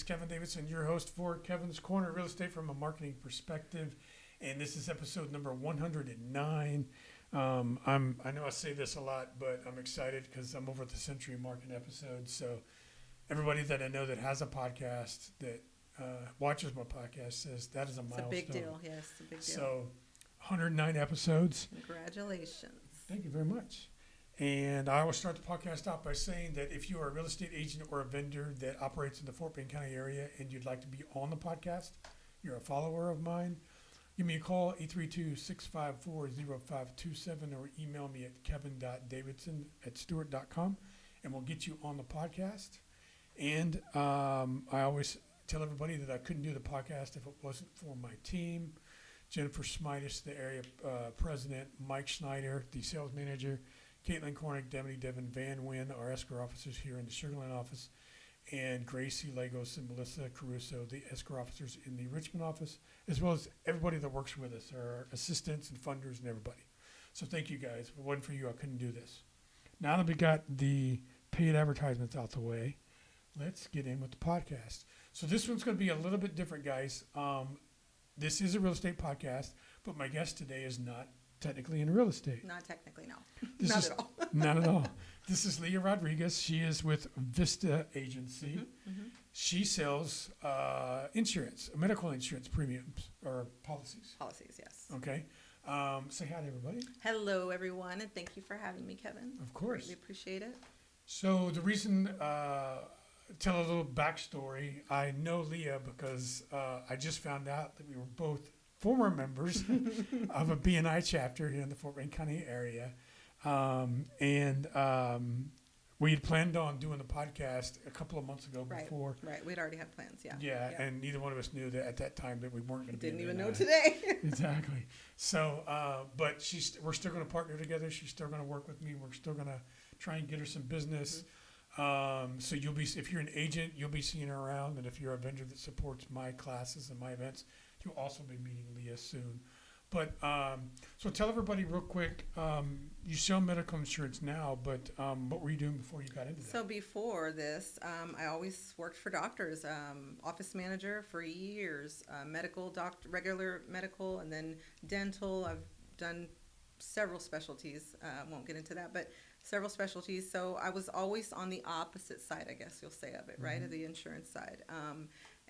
Kevin Davidson, your host for Kevin's Corner Real Estate from a Marketing Perspective. And this is episode number 109. I know I say this a lot, but I'm excited because I'm over at the Century Market episode. So everybody that I know that has a podcast that watches my podcast says that is a milestone. It's a big deal. Yes, it's a big deal. So 109 episodes. Congratulations. Thank you very much. And I always start the podcast off by saying that if you are a real estate agent or a vendor that operates in the Fort Bend County area and you'd like to be on the podcast, you're a follower of mine, give me a call, 832-654-0527, or email me at kevin.davidson@stewart.com, and we'll get you on the podcast. And I always tell everybody that I couldn't do the podcast if it wasn't for my team. Jennifer Smitis, the area president, Mike Schneider, the sales manager, Caitlin Cornick, Deputy Devin Van Wyn, our escrow officers here in the Sugarland office, and Gracie Lagos and Melissa Caruso, the escrow officers in the Richmond office, as well as everybody that works with us, our assistants and funders and everybody. So thank you guys. If it wasn't for you, I couldn't do this. Now that we got the paid advertisements out the way, let's get in with the podcast. So this one's going to be a little bit different, guys. This is a real estate podcast, but my guest today is not technically in real estate. Not technically, no. Not at all. Not at all. This is Leah Rodriguez. She is with Vista Agency. Mm-hmm. She sells insurance, medical insurance premiums or policies. Policies, yes. Okay. Say hi to everybody. Hello, everyone, and thank you for having me, Kevin. Of course. Really appreciate it. So the reason, tell a little backstory. I know Leah because I just found out that we were both former members of a B&I chapter here in the Fort Bend County area. We had planned on doing the podcast a couple of months ago before. Right. We'd already had plans, yeah. Yeah, and neither one of us knew that at that time that we weren't going to be. Didn't even know today. Exactly. So, but we're still going to partner together. She's still going to work with me. We're still going to try and get her some business. So you'll be, if you're an agent, you'll be seeing her around. And if you're a vendor that supports my classes and my events, you'll also be meeting Leah soon. But so tell everybody real quick, you sell medical insurance now, but what were you doing before you got into that? So before this, I always worked for doctors, office manager for years, regular medical, and then dental. I've done several specialties. Won't get into that, but several specialties. So I was always on the opposite side, I guess you'll say, of it, right, of the insurance side.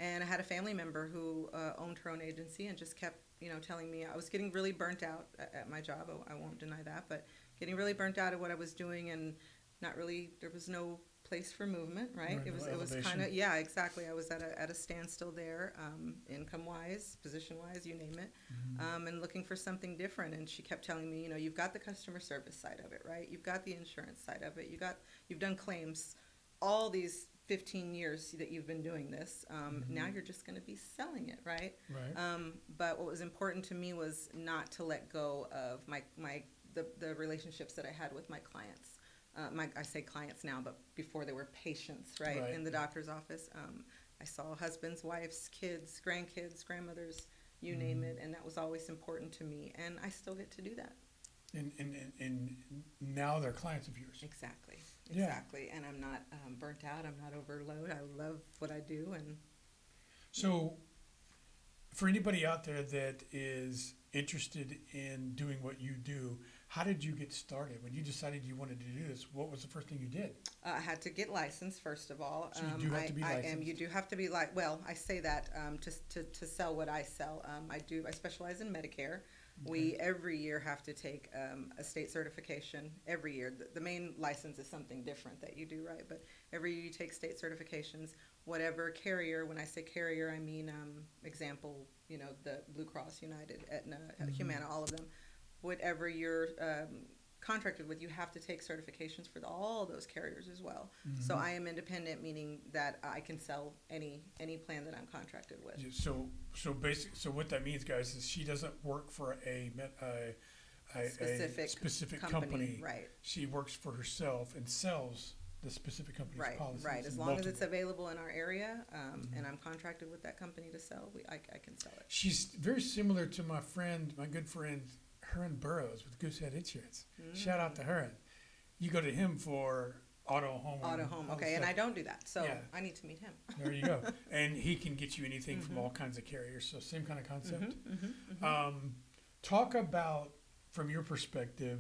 And I had a family member who owned her own agency and just kept, telling me I was getting really burnt out at my job. I won't deny that, but getting really burnt out at what I was doing, and not really, there was no place for movement, right? It was kind of, yeah, exactly. I was at a standstill there, income-wise, position-wise, you name it, and looking for something different. And she kept telling me, you've got the customer service side of it, right? You've got the insurance side of it. You've done claims all these 15 years that you've been doing this. Now you're just going to be selling it, right? Right. But what was important to me was not to let go of the relationships that I had with my clients. I say clients now, but before they were patients, right? In the doctor's office. I saw husbands, wives, kids, grandkids, grandmothers, you name it, and that was always important to me, and I still get to do that. And now they're clients of yours. Exactly. Yeah. And I'm not burnt out. I'm not overloaded. I love what I do. And so, for anybody out there that is interested in doing what you do, how did you get started? When you decided you wanted to do this, what was the first thing you did? I had to get licensed, first of all. So you do have to be licensed. You do have to be I say that to sell what I sell. I specialize in Medicare. Okay. We every year have to take a state certification. Every year, the main license is something different that you do, right? But every year you take state certifications. Whatever carrier, when I say carrier, I mean example, the Blue Cross, United, Aetna, Humana, all of them. Whatever you're contracted with, you have to take certifications for all those carriers as well. So I am independent, meaning that I can sell any plan that I'm contracted with. So what that means, guys, is she doesn't work for a specific company. Right. She works for herself and sells the specific company's policies. Right. As long as it's available in our area, and I'm contracted with that company to sell, I can sell it. She's very similar to my good friend, Herron Burroughs with Goosehead Insurance. Shout out to Herron. You go to him for auto home. Auto and home, all the okay, and stuff. I don't do that, so Yeah. I need to meet him. There you go. And he can get you anything from all kinds of carriers. So same kind of concept. Talk about, from your perspective,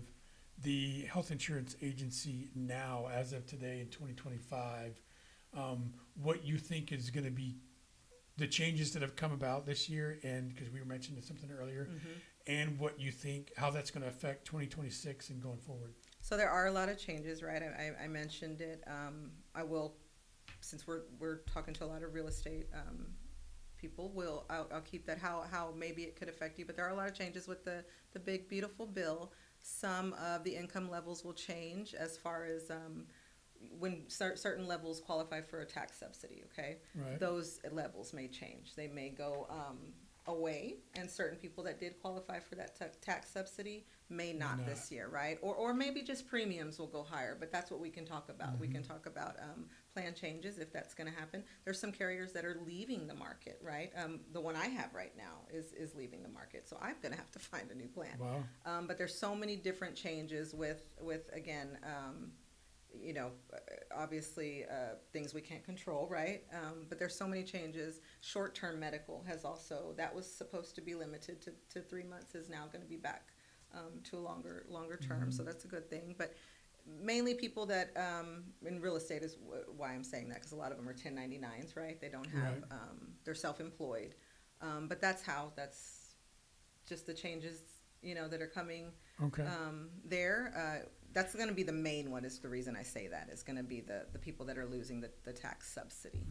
the health insurance agency now, as of today in 2025, what you think is going to be the changes that have come about this year, and because we were mentioning something earlier, and what you think, how that's going to affect 2026 and going forward. So there are a lot of changes, right? I mentioned it. I will, since we're talking to a lot of real estate people, I'll keep that how maybe it could affect you. But there are a lot of changes with the big beautiful bill. Some of the income levels will change as far as when certain levels qualify for a tax subsidy. Okay, Right. those levels may change. They may go away, and certain people that did qualify for that tax subsidy may not this year, right? Or maybe just premiums will go higher, but that's what we can talk about. We can talk about plan changes if that's going to happen. There's some carriers that are leaving the market, right? The one I have right now is leaving the market, so I'm going to have to find a new plan. Wow. But there's so many different changes with again, obviously things we can't control, right? But there's so many changes. Short-term medical has also, that was supposed to be limited to 3 months, is now going to be back to a longer term. So that's a good thing. But mainly people that in real estate is why I'm saying that, because a lot of them are 1099s, right? They don't have, Right. They're self-employed. But that's just the changes, that are coming Okay. there. That's going to be the main one, is the reason I say that, is going to be the people that are losing the tax subsidy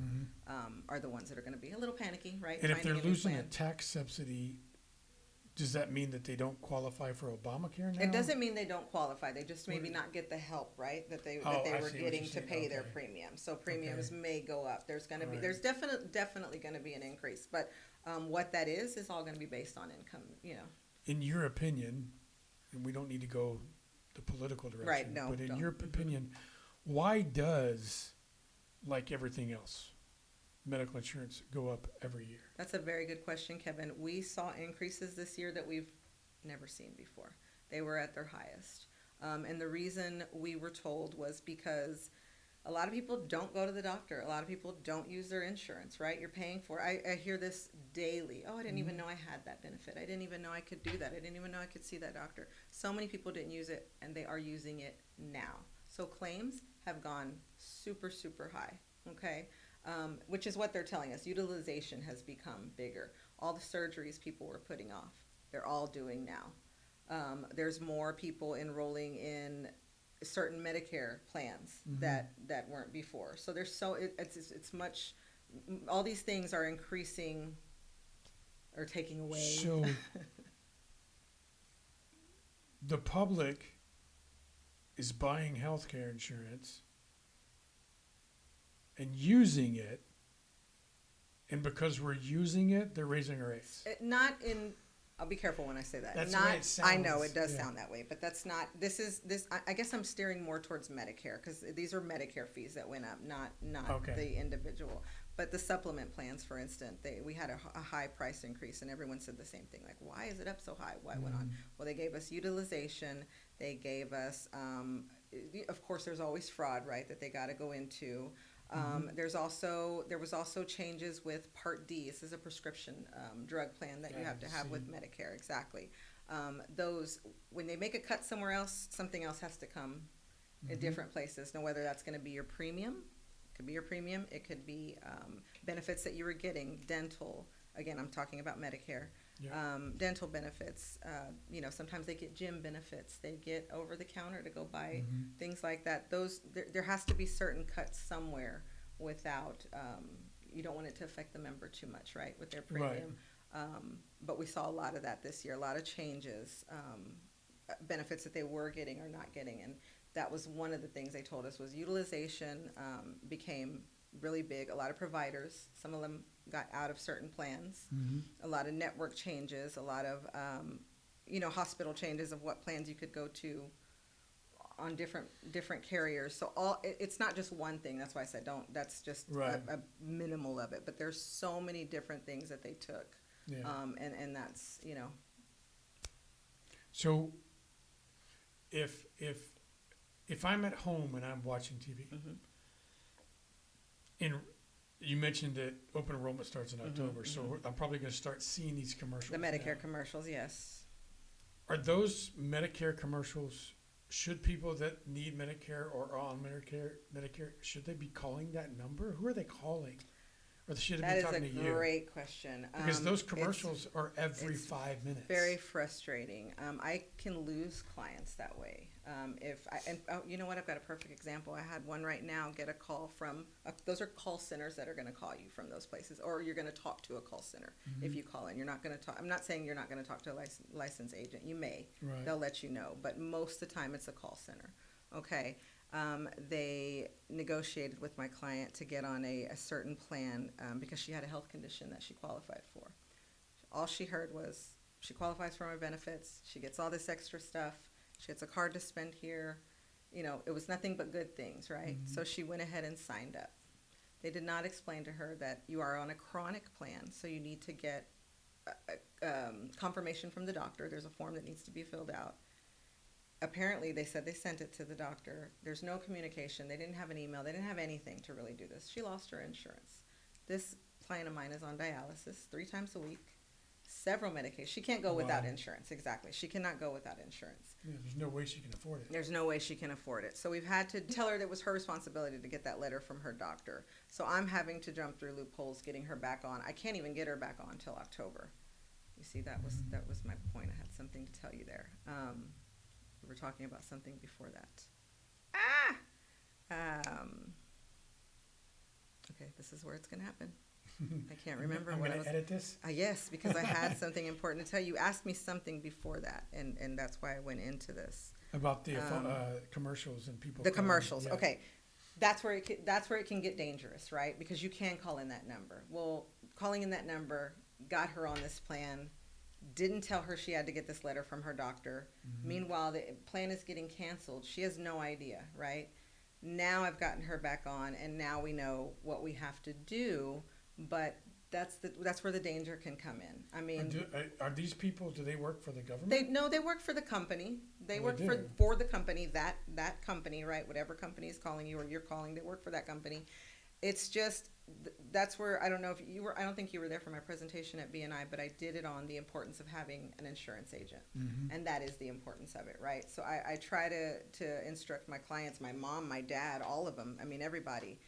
are the ones that are going to be a little panicky, right? And if they're Finding a new losing a plan. tax subsidy, does that mean that they don't qualify for Obamacare now? It doesn't mean they don't qualify. They just maybe not get the help, right, that they Oh, I were see what getting you're to saying. pay their Okay. premiums. So premiums may go up. There's going to be Right. there's definitely going to be an increase, but what that is all going to be based on income, In your opinion, and we don't need to go the political direction, Right, no, but in don't. your opinion, why does, like everything else, medical insurance go up every year? That's a very good question, Kevin. We saw increases this year that we've never seen before. They were at their highest. And the reason we were told was because a lot of people don't go to the doctor. A lot of people don't use their insurance, right? You're paying for it. I hear this daily. Oh, I didn't even know I had that benefit. I didn't even know I could do that. I didn't even know I could see that doctor. So many people didn't use it, and they are using it now. So claims have gone super, super high, okay? Which is what they're telling us. Utilization has become bigger. All the surgeries people were putting off, they're all doing now. There's more people enrolling in certain Medicare plans that weren't before. So it's much, all these things are increasing or taking away. So the public is buying healthcare insurance and using it, and because we're using it, they're raising our rates. Not in, I'll be careful when I say that. That's the not, way it I know sounds, it does yeah. sound that way, but that's not, I guess I'm steering more towards Medicare, because these are Medicare fees that went up, not Okay. the individual. But the supplement plans, for instance, we had a high price increase, and everyone said the same thing, like, why is it up so high? Why went on? Well, they gave us utilization. They gave us, of course, there's always fraud, right, that they got to go into. There was also changes with Part D. This is a prescription drug plan that you have to have with Medicare. Exactly. Those, when they make a cut somewhere else, something else has to come in different places. Now, whether that's going to be your premium, it could be your premium. It could be benefits that you were getting, dental. Again, I'm talking about Medicare. Yeah. Dental benefits. Sometimes they get gym benefits. They get over the counter to go buy things like that. There has to be certain cuts somewhere without. You don't want it to affect the member too much, right, with their premium. Right. But we saw a lot of that this year. A lot of changes, benefits that they were getting or not getting, and that was one of the things they told us was utilization became really big. A lot of providers, some of them got out of certain plans. A lot of network changes, a lot of hospital changes of what plans you could go to on different carriers. So it's not just one thing. That's why I said don't. That's just Right. a minimal of it. But there's so many different things that they took, Yeah. and that's So if if I'm at home and I'm watching TV, Mm-hmm. and you mentioned that open enrollment starts in October, so mhm. I'm probably going to start seeing these commercials. The Medicare now. commercials, yes. Are those Medicare commercials? Should people that need Medicare or are on Medicare, should they be calling that number? Who are they calling? Or should they That be is a talking to you? great question. Because those It's commercials are every it's 5 minutes. very frustrating. I can lose clients that way. You know what? I've got a perfect example. I had one right now get a call from, those are call centers that are going to call you from those places, or you're going to talk to a call center if you call in. You're not going to talk, I'm not saying you're not going to talk to a licensed agent. You may. Right. They'll let you know. But most of the time it's a call center. Okay. They negotiated with my client to get on a certain plan because she had a health condition that she qualified for. All she heard was she qualifies for my benefits. She gets all this extra stuff. She gets a card to spend here. You know, it was nothing but good things, right? Mhm. So she went ahead and signed up. They did not explain to her that you are on a chronic plan, so you need to get confirmation from the doctor. There's a form that needs to be filled out. Apparently, they said they sent it to the doctor. There's no communication. They didn't have an email. They didn't have anything to really do this. She lost her insurance. This client of mine is on dialysis 3 times a week, several medications. She can't go without Wow. insurance. Exactly. She cannot go without insurance. Yeah, there's no way she can afford it. There's no way she can afford it. So we've had to tell her that it was her responsibility to get that letter from her doctor. So I'm having to jump through loopholes getting her back on. I can't even get her back on until October. You see, that was my point. I had something to tell you there. We were talking about something before that. Okay, this is where it's going to happen. I can't remember I'm what I going was. to edit this. Yes, because I had something important to tell you. You asked me something before that, and that's why I went into this. About the commercials and people. The calling. commercials, Yeah. okay. That's where it can get dangerous, right? Because you can call in that number. Well, calling in that number got her on this plan. Didn't tell her she had to get this letter from her doctor. Mm-hmm. Meanwhile, the plan is getting canceled. She has no idea, right? Now I've gotten her back on, and now we know what we have to do. But that's where the danger can come in. I mean, Are these people? Do they work for the government? they work for the company. They Oh, work they for do. for the company. That company, right? Whatever company is calling you or you're calling, they work for that company. It's just that's where I don't know if you were. I don't think you were there for my presentation at BNI, but I did it on the importance of having an insurance agent, and that is the importance of it, right? So I try to instruct my clients, my mom, my dad, all of them. I mean, everybody.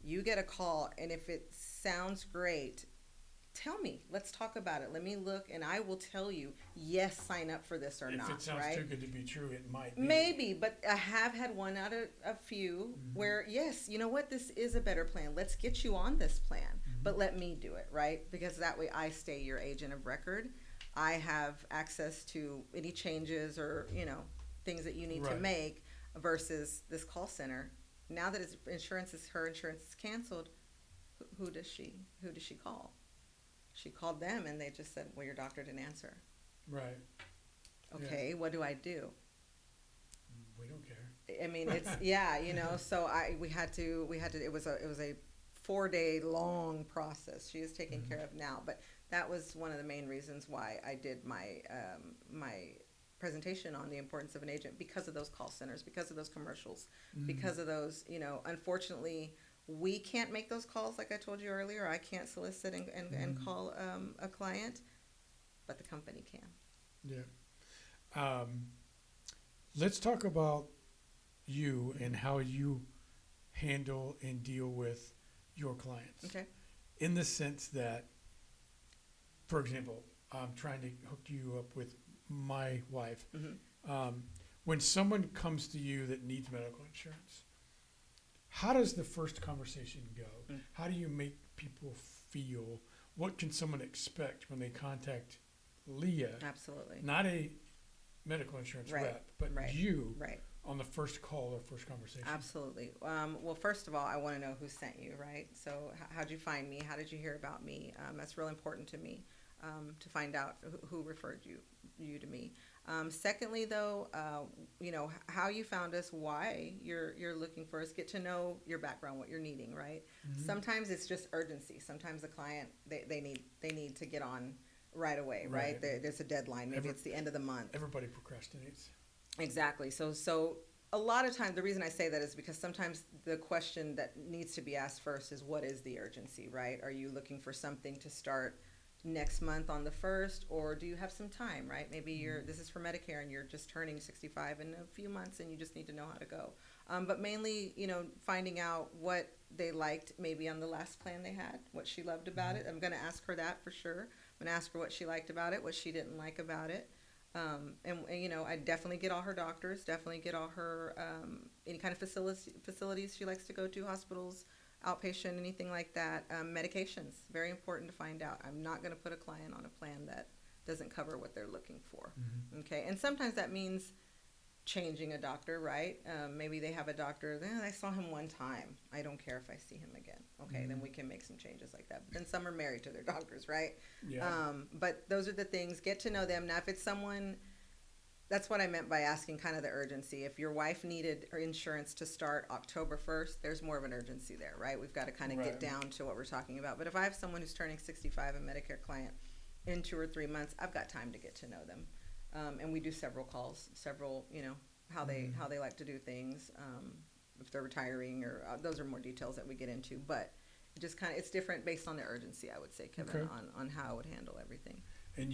You get a call, and if it sounds great, tell me. Let's talk about it. Let me look, and I will tell you, yes, sign up for this or If not, it sounds right? too good to be true, it might be. Maybe, but I have had one out of a few where, yes, you know what, this is a better plan. Let's get you on this plan, but let me do it, right? Because that way I stay your agent of record. I have access to any changes or, things that you need to Right. make versus this call center. Now that her insurance is canceled, who does she call? She called them and they just said, well, your doctor didn't answer. Right. Okay, what do I do? We don't care. I mean, it's so we had to it was a 4-day long process. She is taken care of now, but that was one of the main reasons why I did my presentation on the importance of an agent, because of those call centers, because of those commercials, because of those, unfortunately we can't make those calls like I told you earlier. I can't solicit and call a client, but the company can. Yeah. Let's talk about you and how you handle and deal with your clients. Okay. In the sense that, for example, I'm trying to hook you up with my wife. When someone comes to you that needs medical insurance, how does the first conversation go? How do you make people feel? What can someone expect when they contact Leah? Absolutely. Not a medical insurance Right, rep, but right, you right. on the first call or first conversation. Absolutely. Well, first of all, I want to know who sent you, right? So how'd you find me? How did you hear about me? That's real important to me, to find out who referred you to me. Secondly, though, how you found us, why you're looking for us, get to know your background, what you're needing, right? Sometimes it's just urgency. Sometimes the client, they need to get on right away, right? There's a deadline. Maybe it's the end of the month. Everybody procrastinates. Exactly. So a lot of times, the reason I say that is because sometimes the question that needs to be asked first is, what is the urgency, right? Are you looking for something to start next month on the 1st, or do you have some time, right? Maybe this is for Medicare and you're just turning 65 in a few months and you just need to know how to go. But mainly, finding out what they liked maybe on the last plan they had, what she loved about it. I'm going to ask her that for sure. I'm going to ask her what she liked about it, what she didn't like about it. And I definitely get all her doctors, definitely get all her any kind of facilities she likes to go to, hospitals, outpatient, anything like that. Medications, very important to find out. I'm not going to put a client on a plan that doesn't cover what they're looking for. Okay, and sometimes that means changing a doctor, right? Maybe they have a doctor, I saw him one time. I don't care if I see him again. Okay, then we can make some changes like that. But then some are married to their doctors, right? Yeah. But those are the things, get to know them. Now, if it's someone, that's what I meant by asking kind of the urgency. If your wife needed her insurance to start October 1st, there's more of an urgency there, right? We've got to kind of get down to what we're talking about. But if I have someone who's turning 65, a Medicare client, in 2 or 3 months, I've got time to get to know them. And we do several calls, how they like to do things, if they're retiring, or those are more details that we get into. But it just it's different based on the urgency, I would say, Kevin, Okay. on how I would handle everything. And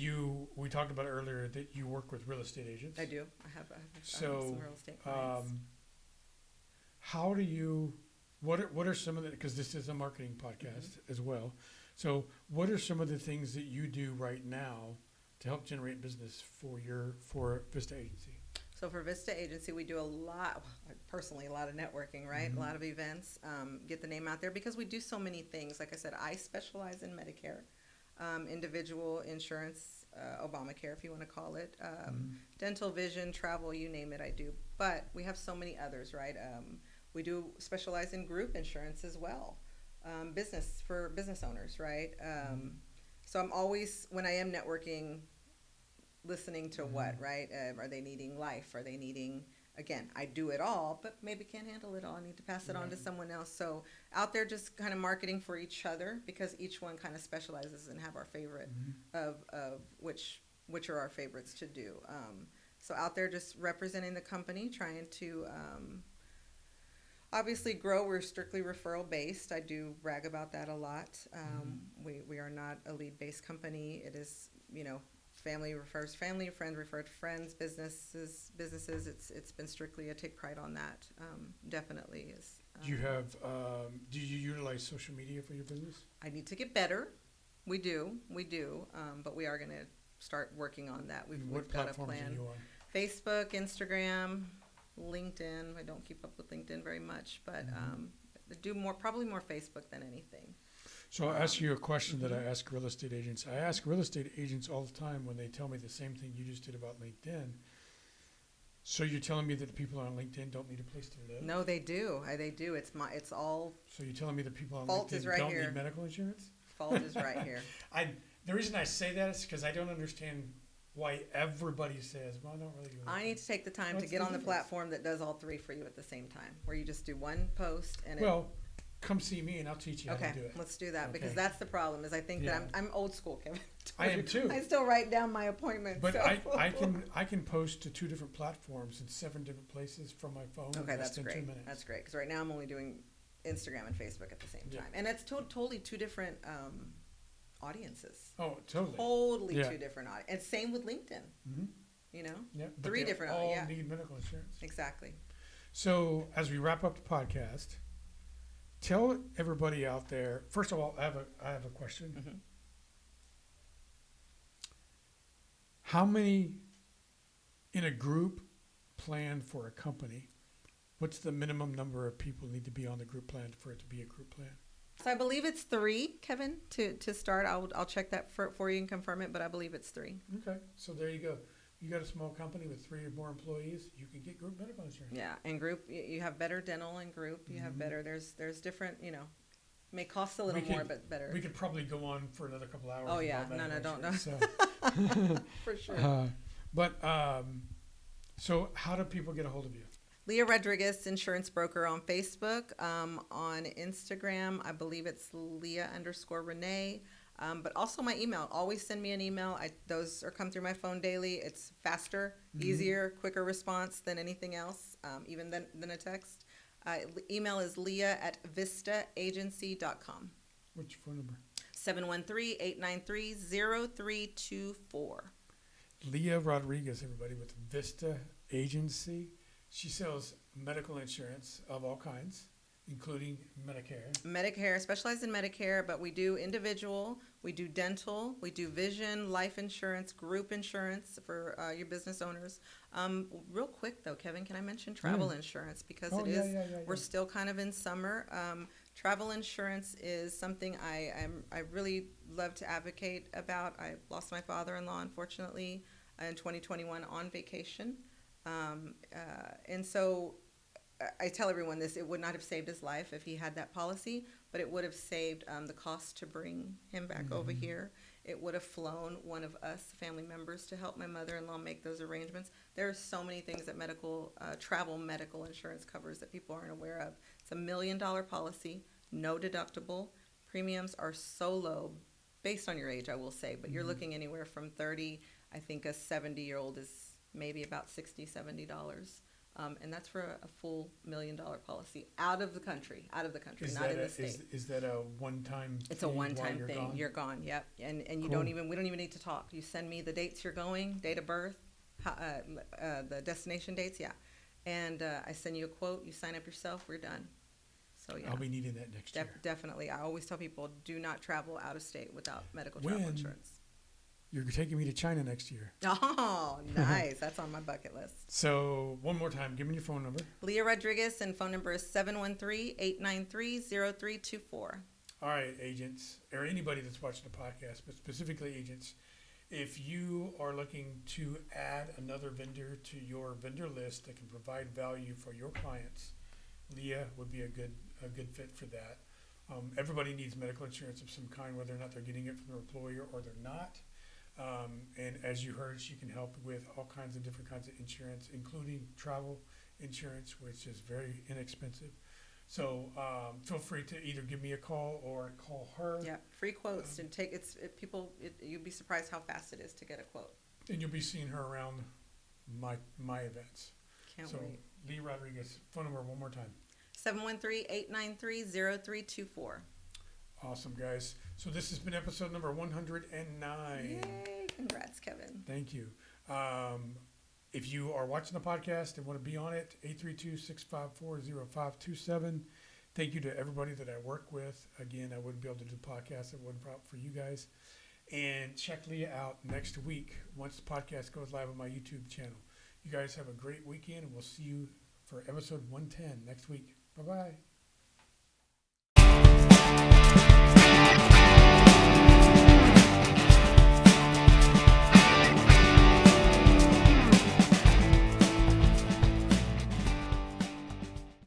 we talked about earlier that you work with real estate agents. I do. I have some real estate clients. How do you? What are some of the? Because this is a marketing podcast as well. So what are some of the things that you do right now to help generate business for Vista Agency? So for Vista Agency, we do a lot of networking, right? A lot of events, get the name out there, because we do so many things. Like I said, I specialize in Medicare, individual insurance, Obamacare, if you want to call it, dental, vision, travel, you name it, I do. But we have so many others, right? We do specialize in group insurance as well, business for business owners, right? So I'm always, when I am networking, listening to what, right? Are they needing life? Are they needing, again, I do it all, but maybe can't handle it all. I need to pass it on to someone else. So out there just kind of marketing for each other, because each one kind of specializes and have our favorite of which are our favorites to do. So out there just representing the company, trying to obviously grow. We're strictly referral based. I do brag about that a lot. We are not a lead based company. It is, family refers family, friends refer to friends, businesses. It's been strictly, I take pride on that. Definitely is. Do you utilize social media for your business? I need to get better. We do. But we are going to start working on that. We've got a plan. What platforms are you on? Facebook, Instagram, LinkedIn. I don't keep up with LinkedIn very much, but I do probably more Facebook than anything. So I'll ask you a question that I ask real estate agents. I ask real estate agents all the time when they tell me the same thing you just did about LinkedIn. So you're telling me that the people on LinkedIn don't need a place to live? No, they do. They do. It's all. So you're telling me that people on Fault is LinkedIn right don't here. need medical insurance? Fault is right here. The reason I say that is because I don't understand why everybody says, well, I don't really do anything. I need to take the time What's to get the on the difference? platform that does all three for you at the same time, where you just do one post and come see me and I'll teach you how to do it. let's do that, because Okay. that's the problem. Is I think that I'm old school, Kevin. I am too. I still write down my appointments. But so. I can post to 2 different platforms in 7 different places from my phone. Okay, in less that's than great. 2 minutes. That's great, because right now I'm only doing Instagram and Facebook at the same Yeah. time, and that's totally two different audiences. Oh, totally. Totally Yeah. two different audiences. And same with LinkedIn. Mm-hmm. Yeah, but 3 they different all yeah. need medical insurance. Exactly. So as we wrap up the podcast, tell everybody out there. First of all, I have a question. Mm-hmm. How many in a group plan for a company? What's the minimum number of people need to be on the group plan for it to be a group plan? So I believe it's 3, Kevin, to start. I'll check that for you and confirm it, but I believe it's 3. Okay, so there you go. You got a small company with 3 or more employees, you can get group medical insurance. Yeah, and group, you have better dental and group. You have better. There's different. May cost a little more, but better. We could probably go on for another couple hours. Oh yeah, about no, medical don't. insurance, For sure. So how do people get a hold of you? Leah Rodriguez, insurance broker on Facebook. On Instagram, I believe it's Leah_Renee. But also my email. Always send me an email. Those come through my phone daily. It's faster, easier, quicker response than anything else. even than a text. Email is leah@vistaagency.com. What's your phone number? 713-893-0324. Leah Rodriguez, everybody, with Vista Agency. She sells medical insurance of all kinds, including Medicare, specialized in Medicare, but we do individual, we do dental, we do vision, life insurance, group insurance for your business owners. Real quick though, Kevin, can I mention travel insurance? Because we're still kind of in summer. Travel insurance is something I really love to advocate about. I lost my father-in-law, unfortunately, in 2021 on vacation. And so I tell everyone this, it would not have saved his life if he had that policy, but it would have saved the cost to bring him back over here. It would have flown one of us family members to help my mother-in-law make those arrangements. There are so many things that travel medical insurance covers that people aren't aware of. It's $1 million policy, no deductible. Premiums are so low, based on your age, I will say, but you're looking anywhere from 30. I think a 70-year-old is maybe about $60, $70. And that's for a full $1 million policy out of the country, not in the state. Is that a one-time? It's a one-time thing. You're gone. Yep. And you Cool. we don't even need to talk. You send me the dates you're going, date of birth, the destination dates. Yeah. And I send you a quote. You sign up yourself. We're done. So yeah. I'll be needing that next year. Definitely. I always tell people, do not travel out of state without medical travel insurance. You're taking me to China next year. Oh, nice. That's on my bucket list. So one more time, give me your phone number. Leah Rodriguez, and phone number is 713-893-0324. All right, agents, or anybody that's watching the podcast, but specifically agents, if you are looking to add another vendor to your vendor list that can provide value for your clients, Leah would be a good fit for that. Everybody needs medical insurance of some kind, whether or not they're getting it from their employer or they're not. And as you heard, she can help with all kinds of different kinds of insurance, including travel insurance, which is very inexpensive. So feel free to either give me a call or call her. Yeah, free quotes and you'd be surprised how fast it is to get a quote. And you'll be seeing her around my events. Can't wait. Lee Rodriguez, phone number one more time. 713-893-0324. Awesome, guys. So this has been episode number 109. Yay! Congrats, Kevin. Thank you. If you are watching the podcast and want to be on it, 832-654-0527. Thank you to everybody that I work with. Again, I wouldn't be able to do the podcast if it wasn't for you guys. And check Leah out next week once the podcast goes live on my YouTube channel. You guys have a great weekend, and we'll see you for episode 110 next week. Bye-bye.